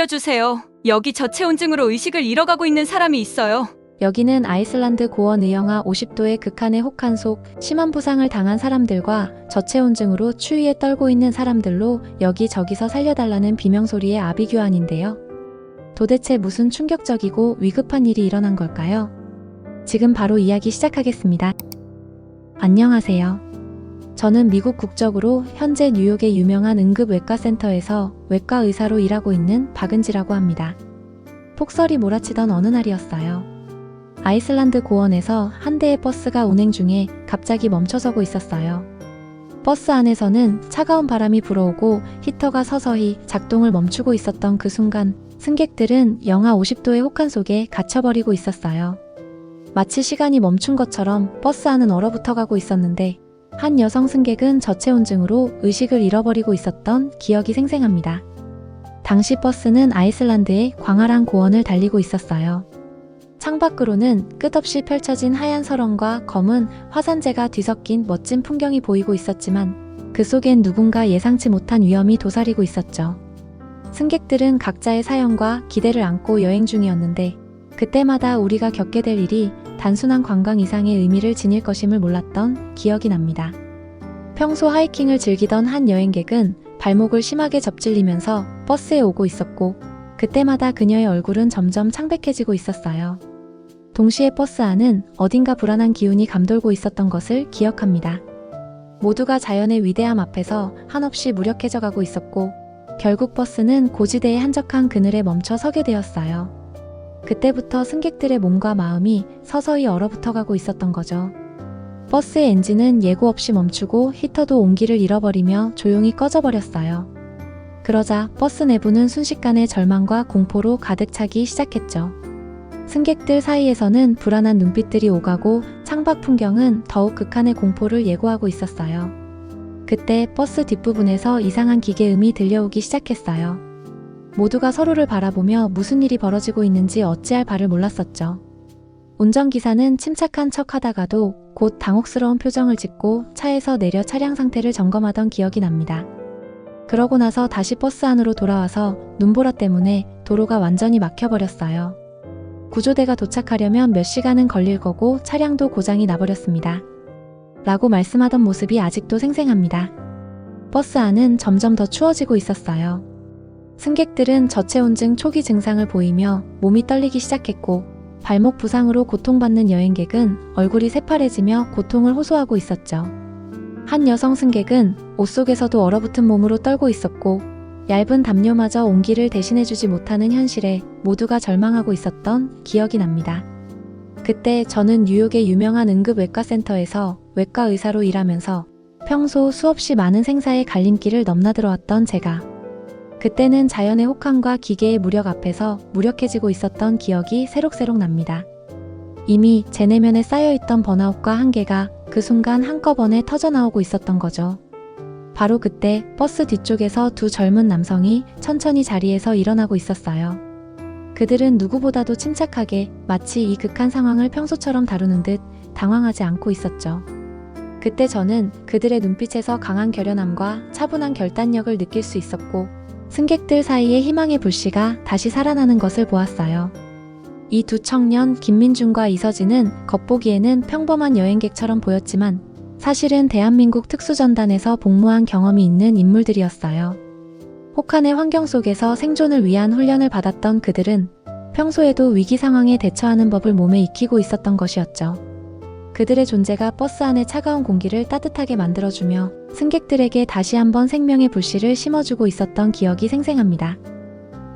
살려주세요. 여기 저체온증으로 의식을 잃어가고 있는 사람이 있어요. 여기는 아이슬란드 고원 의영하 50도의 극한의 혹한 속 심한 부상을 당한 사람들과 저체온증으로 추위에 떨고 있는 사람들로 여기저기서 살려달라는 비명소리의 아비규환인데요. 도대체 무슨 충격적이고 위급한 일이 일어난 걸까요? 지금 바로 이야기 시작하겠습니다. 안녕하세요. 저는 미국 국적으로 현재 뉴욕의 유명한 응급외과센터에서 외과 의사로 일하고 있는 박은지라고 합니다. 폭설이 몰아치던 어느 날이었어요. 아이슬란드 고원에서 한 대의 버스가 운행 중에 갑자기 멈춰서고 있었어요. 버스 안에서는 차가운 바람이 불어오고 히터가 서서히 작동을 멈추고 있었던 그 순간 승객들은 영하 50도의 혹한 속에 갇혀버리고 있었어요. 마치 시간이 멈춘 것처럼 버스 안은 얼어붙어가고 있었는데 한 여성 승객은 저체온증으로 의식을 잃어버리고 있었던 기억이 생생합니다. 당시 버스는 아이슬란드의 광활한 고원을 달리고 있었어요. 창밖으로는 끝없이 펼쳐진 하얀 설원과 검은 화산재가 뒤섞인 멋진 풍경이 보이고 있었지만 그 속엔 누군가 예상치 못한 위험이 도사리고 있었죠. 승객들은 각자의 사연과 기대를 안고 여행 중이었는데 그때마다 우리가 겪게 될 일이 단순한 관광 이상의 의미를 지닐 것임을 몰랐던 기억이 납니다. 평소 하이킹을 즐기던 한 여행객은 발목을 심하게 접질리면서 버스에 오고 있었고 그때마다 그녀의 얼굴은 점점 창백해지고 있었어요. 동시에 버스 안은 어딘가 불안한 기운이 감돌고 있었던 것을 기억합니다. 모두가 자연의 위대함 앞에서 한없이 무력해져 가고 있었고 결국 버스는 고지대의 한적한 그늘에 멈춰 서게 되었어요. 그때부터 승객들의 몸과 마음이 서서히 얼어붙어가고 있었던 거죠. 버스의 엔진은 예고 없이 멈추고 히터도 온기를 잃어버리며 조용히 꺼져버렸어요. 그러자 버스 내부는 순식간에 절망과 공포로 가득 차기 시작했죠. 승객들 사이에서는 불안한 눈빛들이 오가고 창밖 풍경은 더욱 극한의 공포를 예고하고 있었어요. 그때 버스 뒷부분에서 이상한 기계음이 들려오기 시작했어요. 모두가 서로를 바라보며 무슨 일이 벌어지고 있는지 어찌할 바를 몰랐었죠. 운전기사는 침착한 척 하다가도 곧 당혹스러운 표정을 짓고 차에서 내려 차량 상태를 점검하던 기억이 납니다. 그러고 나서 다시 버스 안으로 돌아와서 눈보라 때문에 도로가 완전히 막혀버렸어요. 구조대가 도착하려면 몇 시간은 걸릴 거고 차량도 고장이 나버렸습니다. 라고 말씀하던 모습이 아직도 생생합니다. 버스 안은 점점 더 추워지고 있었어요. 승객들은 저체온증 초기 증상을 보이며 몸이 떨리기 시작했고 발목 부상으로 고통받는 여행객은 얼굴이 새파래지며 고통을 호소하고 있었죠. 한 여성 승객은 옷 속에서도 얼어붙은 몸으로 떨고 있었고 얇은 담요마저 온기를 대신해주지 못하는 현실에 모두가 절망하고 있었던 기억이 납니다. 그때 저는 뉴욕의 유명한 응급외과센터에서 외과 의사로 일하면서 평소 수없이 많은 생사의 갈림길을 넘나들어왔던 제가 그때는 자연의 혹한과 기계의 무력 앞에서 무력해지고 있었던 기억이 새록새록 납니다. 이미 제 내면에 쌓여있던 번아웃과 한계가 그 순간 한꺼번에 터져나오고 있었던 거죠. 바로 그때 버스 뒤쪽에서 두 젊은 남성이 천천히 자리에서 일어나고 있었어요. 그들은 누구보다도 침착하게 마치 이 극한 상황을 평소처럼 다루는 듯 당황하지 않고 있었죠. 그때 저는 그들의 눈빛에서 강한 결연함과 차분한 결단력을 느낄 수 있었고 승객들 사이에 희망의 불씨가 다시 살아나는 것을 보았어요. 이 두 청년 김민준과 이서진은 겉보기에는 평범한 여행객처럼 보였지만 사실은 대한민국 특수전단에서 복무한 경험이 있는 인물들이었어요. 혹한의 환경 속에서 생존을 위한 훈련을 받았던 그들은 평소에도 위기 상황에 대처하는 법을 몸에 익히고 있었던 것이었죠. 그들의 존재가 버스 안의 차가운 공기를 따뜻하게 만들어주며 승객들에게 다시 한번 생명의 불씨를 심어주고 있었던 기억이 생생합니다.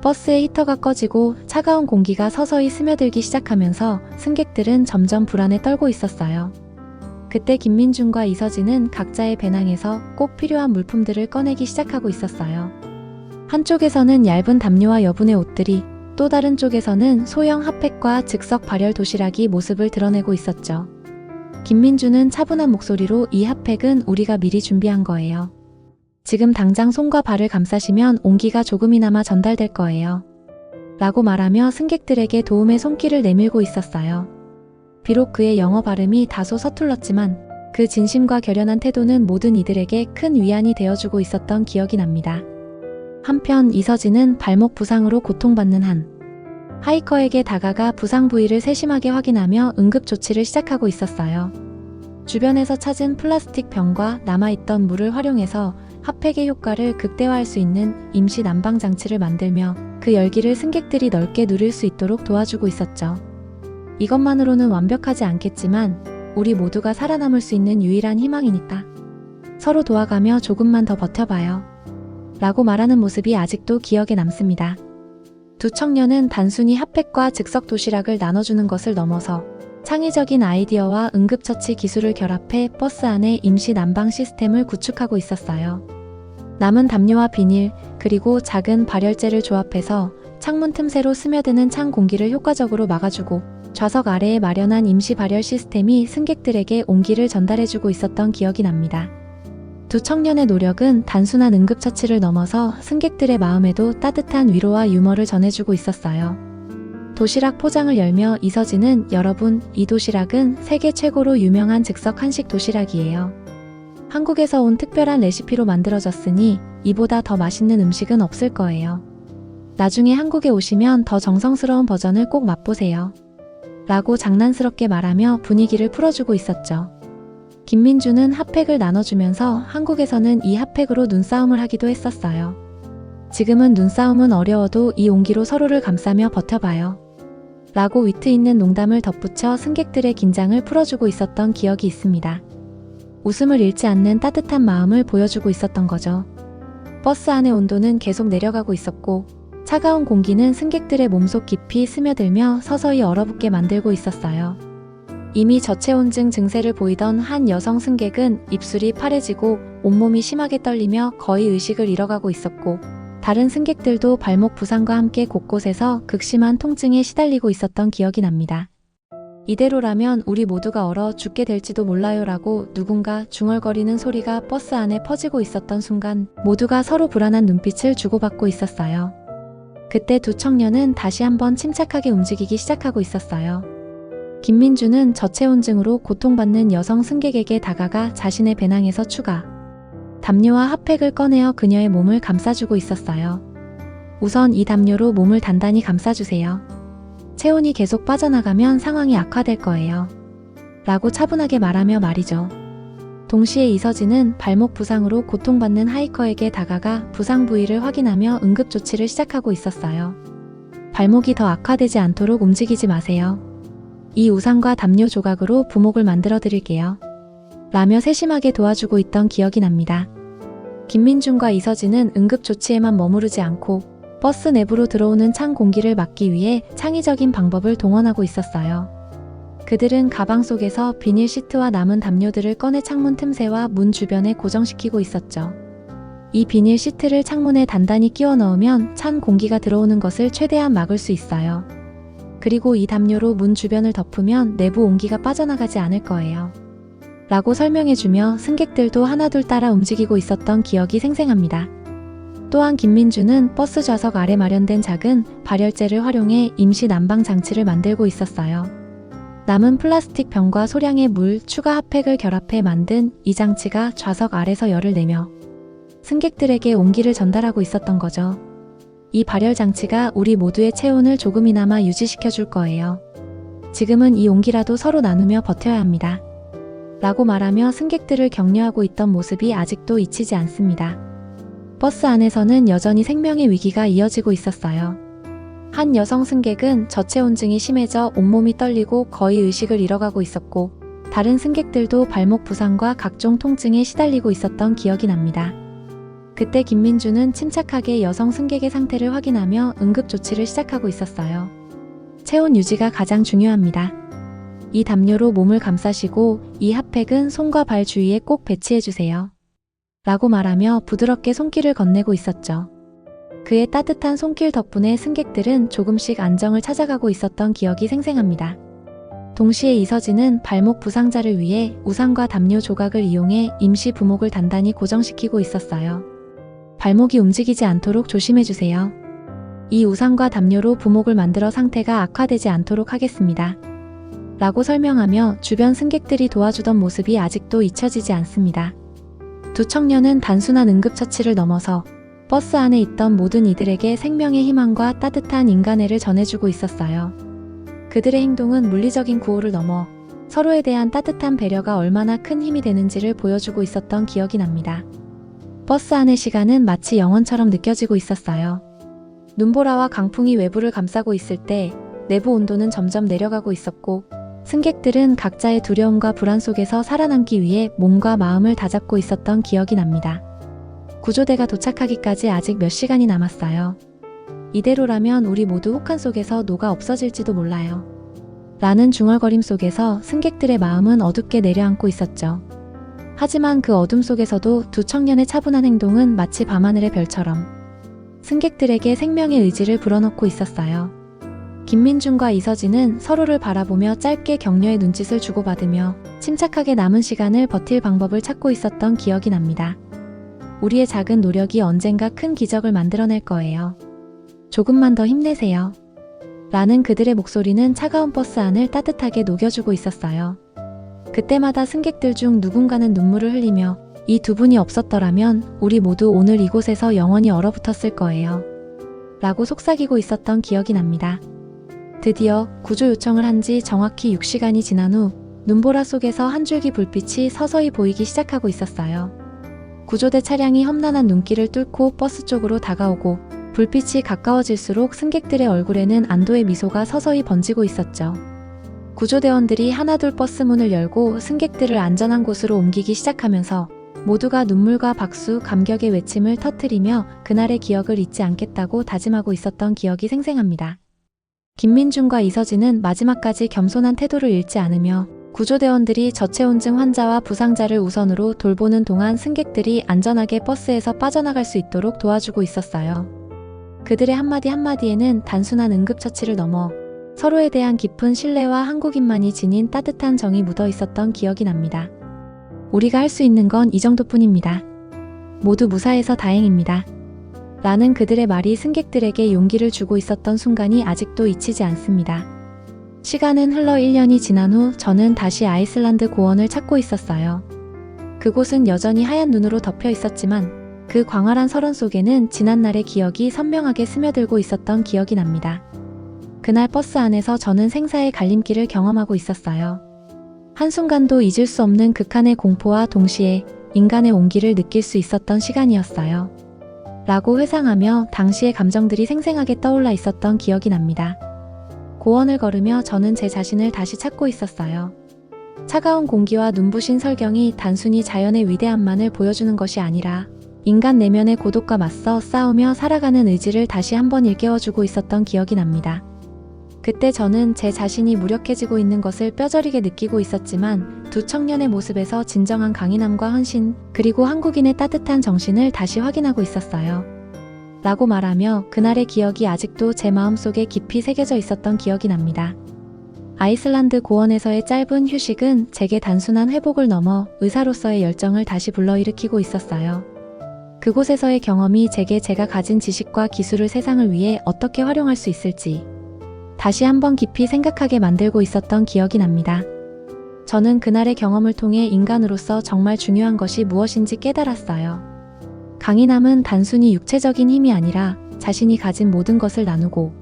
버스의 히터가 꺼지고 차가운 공기가 서서히 스며들기 시작하면서 승객들은 점점 불안에 떨고 있었어요. 그때 김민준과 이서진은 각자의 배낭에서 꼭 필요한 물품들을 꺼내기 시작하고 있었어요. 한쪽에서는 얇은 담요와 여분의 옷들이, 또 다른 쪽에서는 소형 핫팩과 즉석 발열 도시락이 모습을 드러내고 있었죠. 김민주는 차분한 목소리로 이 핫팩은 우리가 미리 준비한 거예요. 지금 당장 손과 발을 감싸시면 온기가 조금이나마 전달될 거예요. 라고 말하며 승객들에게 도움의 손길을 내밀고 있었어요. 비록 그의 영어 발음이 다소 서툴렀지만 그 진심과 결연한 태도는 모든 이들에게 큰 위안이 되어주고 있었던 기억이 납니다. 한편 이서진은 발목 부상으로 고통받는 한 하이커에게 다가가 부상 부위를 세심하게 확인하며 응급조치를 시작하고 있었어요. 주변에서 찾은 플라스틱 병과 남아있던 물을 활용해서 핫팩의 효과를 극대화할 수 있는 임시 난방 장치를 만들며 그 열기를 승객들이 넓게 누릴 수 있도록 도와주고 있었죠. 이것만으로는 완벽하지 않겠지만 우리 모두가 살아남을 수 있는 유일한 희망이니까 서로 도와가며 조금만 더 버텨봐요. 라고 말하는 모습이 아직도 기억에 남습니다. 두 청년은 단순히 핫팩과 즉석 도시락을 나눠주는 것을 넘어서 창의적인 아이디어와 응급처치 기술을 결합해 버스 안에 임시 난방 시스템을 구축하고 있었어요. 남은 담요와 비닐, 그리고 작은 발열재를 조합해서 창문 틈새로 스며드는 찬 공기를 효과적으로 막아주고 좌석 아래에 마련한 임시 발열 시스템이 승객들에게 온기를 전달해주고 있었던 기억이 납니다. 두 청년의 노력은 단순한 응급처치를 넘어서 승객들의 마음에도 따뜻한 위로와 유머를 전해주고 있었어요. 도시락 포장을 열며 이서진은 여러분, 이 도시락은 세계 최고로 유명한 즉석 한식 도시락이에요. 한국에서 온 특별한 레시피로 만들어졌으니 이보다 더 맛있는 음식은 없을 거예요. 나중에 한국에 오시면 더 정성스러운 버전을 꼭 맛보세요. 라고 장난스럽게 말하며 분위기를 풀어주고 있었죠. 김민주는 핫팩을 나눠주면서 한국에서는 이 핫팩으로 눈싸움을 하기도 했었어요. 지금은 눈싸움은 어려워도 이 온기로 서로를 감싸며 버텨봐요. 라고 위트 있는 농담을 덧붙여 승객들의 긴장을 풀어주고 있었던 기억이 있습니다. 웃음을 잃지 않는 따뜻한 마음을 보여주고 있었던 거죠. 버스 안의 온도는 계속 내려가고 있었고 차가운 공기는 승객들의 몸속 깊이 스며들며 서서히 얼어붙게 만들고 있었어요. 이미 저체온증 증세를 보이던 한 여성 승객은 입술이 파래지고 온몸이 심하게 떨리며 거의 의식을 잃어가고 있었고 다른 승객들도 발목 부상과 함께 곳곳에서 극심한 통증에 시달리고 있었던 기억이 납니다. 이대로라면 우리 모두가 얼어 죽게 될지도 몰라요라고 누군가 중얼거리는 소리가 버스 안에 퍼지고 있었던 순간 모두가 서로 불안한 눈빛을 주고받고 있었어요. 그때 두 청년은 다시 한번 침착하게 움직이기 시작하고 있었어요. 김민주는 저체온증으로 고통받는 여성 승객에게 다가가 자신의 배낭에서 추가 담요와 핫팩을 꺼내어 그녀의 몸을 감싸주고 있었어요. 우선 이 담요로 몸을 단단히 감싸주세요. 체온이 계속 빠져나가면 상황이 악화될 거예요. 라고 차분하게 말하며 말이죠. 동시에 이서진은 발목 부상으로 고통받는 하이커에게 다가가 부상 부위를 확인하며 응급조치를 시작하고 있었어요. 발목이 더 악화되지 않도록 움직이지 마세요. 이 우산과 담요 조각으로 부목을 만들어 드릴게요. 라며 세심하게 도와주고 있던 기억이 납니다. 김민준과 이서진은 응급조치에만 머무르지 않고 버스 내부로 들어오는 찬 공기를 막기 위해 창의적인 방법을 동원하고 있었어요. 그들은 가방 속에서 비닐 시트와 남은 담요들을 꺼내 창문 틈새와 문 주변에 고정시키고 있었죠. 이 비닐 시트를 창문에 단단히 끼워 넣으면 찬 공기가 들어오는 것을 최대한 막을 수 있어요. 그리고 이 담요로 문 주변을 덮으면 내부 온기가 빠져나가지 않을 거예요. 라고 설명해주며 승객들도 하나둘 따라 움직이고 있었던 기억이 생생합니다. 또한 김민주는 버스 좌석 아래 마련된 작은 발열재를 활용해 임시 난방 장치를 만들고 있었어요. 남은 플라스틱 병과 소량의 물, 추가 핫팩을 결합해 만든 이 장치가 좌석 아래서 열을 내며 승객들에게 온기를 전달하고 있었던 거죠. 이 발열 장치가 우리 모두의 체온을 조금이나마 유지시켜 줄 거예요. 지금은 이 온기라도 서로 나누며 버텨야 합니다. 라고 말하며 승객들을 격려하고 있던 모습이 아직도 잊히지 않습니다. 버스 안에서는 여전히 생명의 위기가 이어지고 있었어요. 한 여성 승객은 저체온증이 심해져 온몸이 떨리고 거의 의식을 잃어가고 있었고 다른 승객들도 발목 부상과 각종 통증에 시달리고 있었던 기억이 납니다. 그때 김민주는 침착하게 여성 승객의 상태를 확인하며 응급조치를 시작하고 있었어요. 체온 유지가 가장 중요합니다. 이 담요로 몸을 감싸시고 이 핫팩은 손과 발 주위에 꼭 배치해주세요. 라고 말하며 부드럽게 손길을 건네고 있었죠. 그의 따뜻한 손길 덕분에 승객들은 조금씩 안정을 찾아가고 있었던 기억이 생생합니다. 동시에 이서진은 발목 부상자를 위해 우산과 담요 조각을 이용해 임시 부목을 단단히 고정시키고 있었어요. 발목이 움직이지 않도록 조심해주세요. 이 우산과 담요로 부목을 만들어 상태가 악화되지 않도록 하겠습니다. 라고 설명하며 주변 승객들이 도와주던 모습이 아직도 잊혀지지 않습니다. 두 청년은 단순한 응급처치를 넘어서 버스 안에 있던 모든 이들에게 생명의 희망과 따뜻한 인간애를 전해주고 있었어요. 그들의 행동은 물리적인 구호를 넘어 서로에 대한 따뜻한 배려가 얼마나 큰 힘이 되는지를 보여주고 있었던 기억이 납니다. 버스 안의 시간은 마치 영원처럼 느껴지고 있었어요. 눈보라와 강풍이 외부를 감싸고 있을 때 내부 온도는 점점 내려가고 있었고, 승객들은 각자의 두려움과 불안 속에서 살아남기 위해 몸과 마음을 다잡고 있었던 기억이 납니다. 구조대가 도착하기까지 아직 몇 시간이 남았어요. 이대로라면 우리 모두 혹한 속에서 녹아 없어질지도 몰라요. 라는 중얼거림 속에서 승객들의 마음은 어둡게 내려앉고 있었죠. 하지만 그 어둠 속에서도 두 청년의 차분한 행동은 마치 밤하늘의 별처럼 승객들에게 생명의 의지를 불어넣고 있었어요. 김민준과 이서진은 서로를 바라보며 짧게 격려의 눈짓을 주고받으며 침착하게 남은 시간을 버틸 방법을 찾고 있었던 기억이 납니다. 우리의 작은 노력이 언젠가 큰 기적을 만들어낼 거예요. 조금만 더 힘내세요. 라는 그들의 목소리는 차가운 버스 안을 따뜻하게 녹여주고 있었어요. 그때마다 승객들 중 누군가는 눈물을 흘리며 이 두 분이 없었더라면 우리 모두 오늘 이곳에서 영원히 얼어붙었을 거예요. 라고 속삭이고 있었던 기억이 납니다. 드디어 구조 요청을 한 지 정확히 6시간이 지난 후 눈보라 속에서 한 줄기 불빛이 서서히 보이기 시작하고 있었어요. 구조대 차량이 험난한 눈길을 뚫고 버스 쪽으로 다가오고 불빛이 가까워질수록 승객들의 얼굴에는 안도의 미소가 서서히 번지고 있었죠. 구조대원들이 하나둘 버스 문을 열고 승객들을 안전한 곳으로 옮기기 시작하면서 모두가 눈물과 박수, 감격의 외침을 터뜨리며 그날의 기억을 잊지 않겠다고 다짐하고 있었던 기억이 생생합니다. 김민준과 이서진은 마지막까지 겸손한 태도를 잃지 않으며 구조대원들이 저체온증 환자와 부상자를 우선으로 돌보는 동안 승객들이 안전하게 버스에서 빠져나갈 수 있도록 도와주고 있었어요. 그들의 한마디 한마디에는 단순한 응급처치를 넘어 서로에 대한 깊은 신뢰와 한국인만이 지닌 따뜻한 정이 묻어 있었던 기억이 납니다. 우리가 할 수 있는 건 이 정도뿐입니다. 모두 무사해서 다행입니다. 라는 그들의 말이 승객들에게 용기를 주고 있었던 순간이 아직도 잊히지 않습니다. 시간은 흘러 1년이 지난 후 저는 다시 아이슬란드 고원을 찾고 있었어요. 그곳은 여전히 하얀 눈으로 덮여 있었지만 그 광활한 설원 속에는 지난날의 기억이 선명하게 스며들고 있었던 기억이 납니다. 그날 버스 안에서 저는 생사의 갈림길을 경험하고 있었어요. 한순간도 잊을 수 없는 극한의 공포와 동시에 인간의 온기를 느낄 수 있었던 시간이었어요. 라고 회상하며 당시의 감정들이 생생하게 떠올라 있었던 기억이 납니다. 고원을 걸으며 저는 제 자신을 다시 찾고 있었어요. 차가운 공기와 눈부신 설경이 단순히 자연의 위대함만을 보여주는 것이 아니라 인간 내면의 고독과 맞서 싸우며 살아가는 의지를 다시 한번 일깨워주고 있었던 기억이 납니다. 그때 저는 제 자신이 무력해지고 있는 것을 뼈저리게 느끼고 있었지만 두 청년의 모습에서 진정한 강인함과 헌신, 그리고 한국인의 따뜻한 정신을 다시 확인하고 있었어요. 라고 말하며 그날의 기억이 아직도 제 마음속에 깊이 새겨져 있었던 기억이 납니다. 아이슬란드 고원에서의 짧은 휴식은 제게 단순한 회복을 넘어 의사로서의 열정을 다시 불러일으키고 있었어요. 그곳에서의 경험이 제게 제가 가진 지식과 기술을 세상을 위해 어떻게 활용할 수 있을지 다시 한번 깊이 생각하게 만들고 있었던 기억이 납니다. 저는 그날의 경험을 통해 인간으로서 정말 중요한 것이 무엇인지 깨달았어요. 강인함은 단순히 육체적인 힘이 아니라 자신이 가진 모든 것을 나누고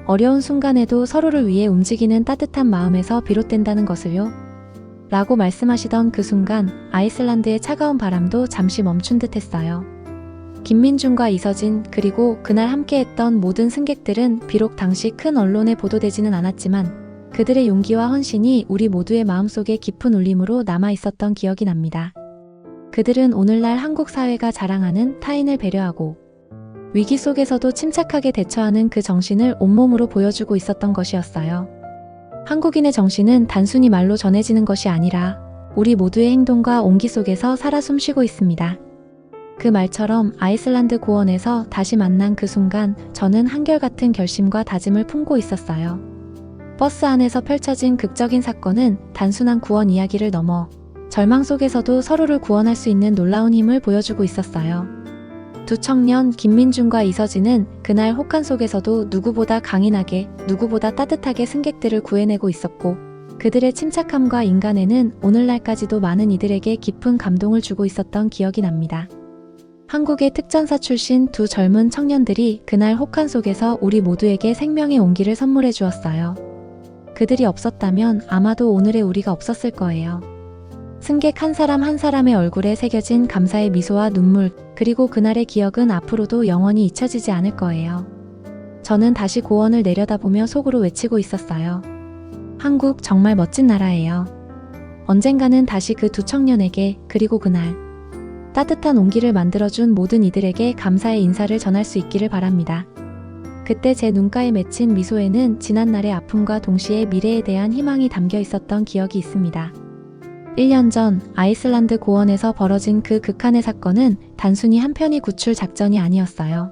어려운 순간에도 서로를 위해 움직이는 따뜻한 마음에서 비롯된다는 것을요. 라고 말씀하시던 그 순간 아이슬란드의 차가운 바람도 잠시 멈춘 듯 했어요. 김민준과 이서진, 그리고 그날 함께했던 모든 승객들은 비록 당시 큰 언론에 보도되지는 않았지만 그들의 용기와 헌신이 우리 모두의 마음속에 깊은 울림으로 남아 있었던 기억이 납니다. 그들은 오늘날 한국 사회가 자랑하는 타인을 배려하고 위기 속에서도 침착하게 대처하는 그 정신을 온몸으로 보여주고 있었던 것이었어요. 한국인의 정신은 단순히 말로 전해지는 것이 아니라 우리 모두의 행동과 온기 속에서 살아 숨쉬고 있습니다. 그 말처럼 아이슬란드 고원에서 다시 만난 그 순간 저는 한결같은 결심과 다짐을 품고 있었어요. 버스 안에서 펼쳐진 극적인 사건은 단순한 구원 이야기를 넘어 절망 속에서도 서로를 구원할 수 있는 놀라운 힘을 보여주고 있었어요. 두 청년 김민준과 이서진은 그날 혹한 속에서도 누구보다 강인하게, 누구보다 따뜻하게 승객들을 구해내고 있었고 그들의 침착함과 인간에는 오늘날까지도 많은 이들에게 깊은 감동을 주고 있었던 기억이 납니다. 한국의 특전사 출신 두 젊은 청년들이 그날 혹한 속에서 우리 모두에게 생명의 온기를 선물해 주었어요. 그들이 없었다면 아마도 오늘의 우리가 없었을 거예요. 승객 한 사람 한 사람의 얼굴에 새겨진 감사의 미소와 눈물, 그리고 그날의 기억은 앞으로도 영원히 잊혀지지 않을 거예요. 저는 다시 고원을 내려다보며 속으로 외치고 있었어요. 한국 정말 멋진 나라예요. 언젠가는 다시 그 두 청년에게, 그리고 그날 따뜻한 온기를 만들어준 모든 이들에게 감사의 인사를 전할 수 있기를 바랍니다. 그때 제 눈가에 맺힌 미소에는 지난날의 아픔과 동시에 미래에 대한 희망이 담겨 있었던 기억이 있습니다. 1년 전 아이슬란드 고원에서 벌어진 그 극한의 사건은 단순히 한편의 구출 작전이 아니었어요.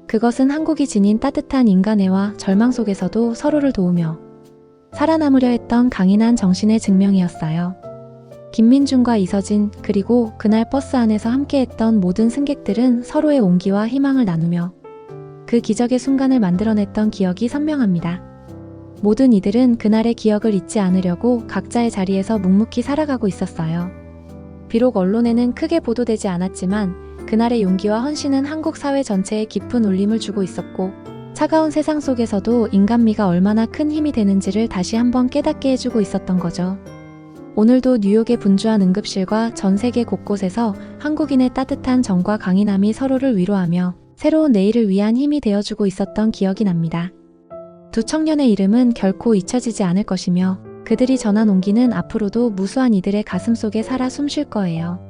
그것은 한국이 지닌 따뜻한 인간애와 절망 속에서도 서로를 도우며 살아남으려 했던 강인한 정신의 증명이었어요. 김민중과 이서진, 그리고 그날 버스 안에서 함께했던 모든 승객들은 서로의 온기와 희망을 나누며 그 기적의 순간을 만들어냈던 기억이 선명합니다. 모든 이들은 그날의 기억을 잊지 않으려고 각자의 자리에서 묵묵히 살아가고 있었어요. 비록 언론에는 크게 보도되지 않았지만 그날의 용기와 헌신은 한국 사회 전체에 깊은 울림을 주고 있었고, 차가운 세상 속에서도 인간미가 얼마나 큰 힘이 되는지를 다시 한번 깨닫게 해주고 있었던 거죠. 오늘도 뉴욕의 분주한 응급실과 전 세계 곳곳에서 한국인의 따뜻한 정과 강인함이 서로를 위로하며 새로운 내일을 위한 힘이 되어주고 있었던 기억이 납니다. 두 청년의 이름은 결코 잊혀지지 않을 것이며 그들이 전한 온기는 앞으로도 무수한 이들의 가슴 속에 살아 숨쉴 거예요.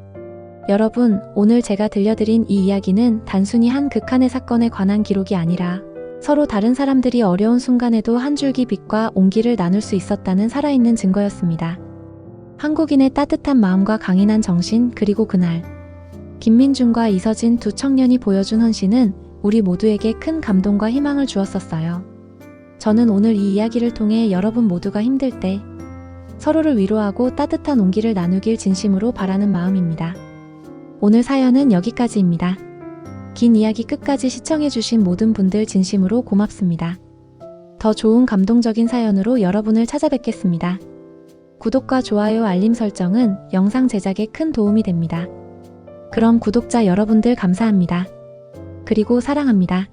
여러분, 오늘 제가 들려드린 이 이야기는 단순히 한 극한의 사건에 관한 기록이 아니라 서로 다른 사람들이 어려운 순간에도 한 줄기 빛과 온기를 나눌 수 있었다는 살아있는 증거였습니다. 한국인의 따뜻한 마음과 강인한 정신, 그리고 그날 김민중과 이서진 두 청년이 보여준 헌신은 우리 모두에게 큰 감동과 희망을 주었었어요. 저는 오늘 이 이야기를 통해 여러분 모두가 힘들 때 서로를 위로하고 따뜻한 온기를 나누길 진심으로 바라는 마음입니다. 오늘 사연은 여기까지입니다. 긴 이야기 끝까지 시청해주신 모든 분들 진심으로 고맙습니다. 더 좋은 감동적인 사연으로 여러분을 찾아뵙겠습니다. 구독과 좋아요, 알림 설정은 영상 제작에 큰 도움이 됩니다. 그럼 구독자 여러분들 감사합니다. 그리고 사랑합니다.